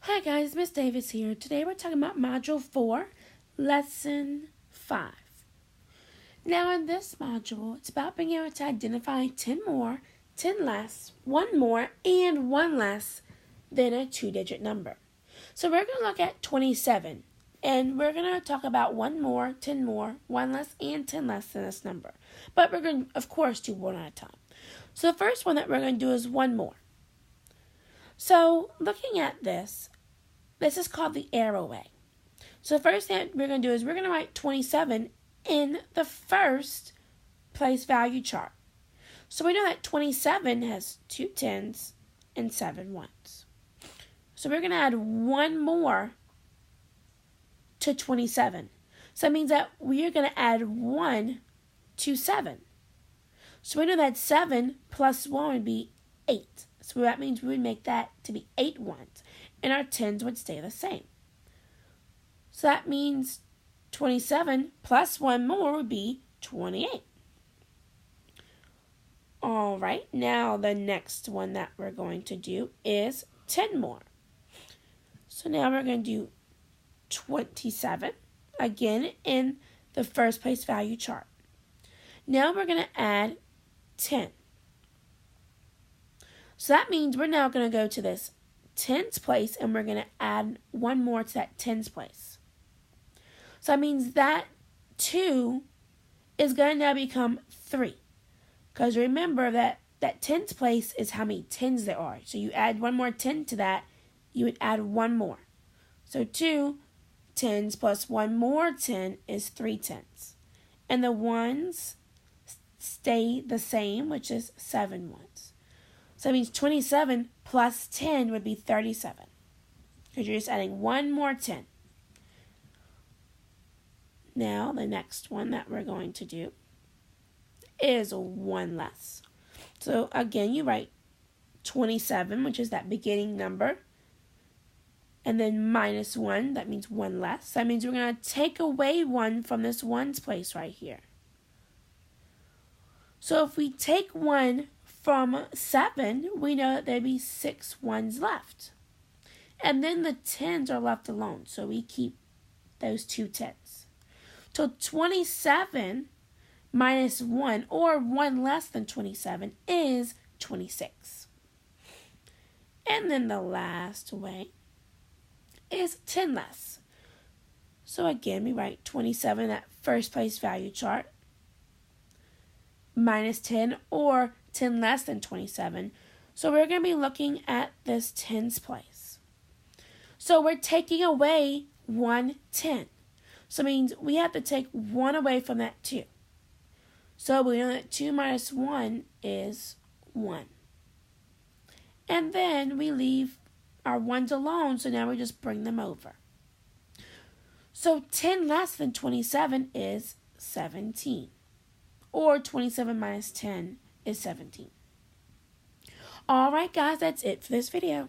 Hi guys, Miss Davis here. Today we're talking about Module 4, Lesson 5. Now in this module, it's about being able to identify 10 more, 10 less, 1 more, and 1 less than a 2-digit number. So we're going to look at 27, and we're going to talk about 1 more, 10 more, 1 less, and 10 less than this number. But we're going to, of course, do one at a time. So the first one that we're going to do is 1 more. So looking at this is called the arrow way. So the first thing we're going to do is we're going to write 27 in the first place value chart. So we know that 27 has 2 10s and 7 1s. So we're going to add 1 more to 27. So that means that we are going to add 1 to 7. So we know that 7 plus 1 would be 8. So that means we would make that to be 8 ones. And our 10s would stay the same. So that means 27 plus 1 more would be 28. Alright, now the next one that we're going to do is 10 more. So now we're going to do 27, again in the first place value chart. Now we're going to add 10. So that means we're now going to go to this tens place and we're going to add 1 more to that tens place. So that means that 2 is going to now become 3. Because remember that tens place is how many 10s there are. So you add 1 more 10 to that, you would add 1 more. So 2 10s plus 1 more 10 is 3 10s. And the 1s stay the same, which is 7 1s. So that means 27 plus 10 would be 37. Because you're just adding 1 more 10. Now, the next one that we're going to do is 1 less. So, again, you write 27, which is that beginning number. And then minus 1, that means 1 less. That means we're going to take away 1 from this 1's place right here. So, if we take 1 from 7, we know that there'd be 6 1s left. And then the 10s are left alone, so we keep those 2 10s. So 27 minus 1, or 1 less than 27, is 26. And then the last way is 10 less. So again, we write 27 at first place value chart, minus 10, or 10 less than 27. So we're going to be looking at this tens place. So we're taking away 1 10. So it means we have to take 1 away from that 2. So we know that 2 minus 1 is 1. And then we leave our 1s alone, so now we just bring them over. So 10 less than 27 is 17. Or 27 minus 10 is 17. Alright guys, that's it for this video.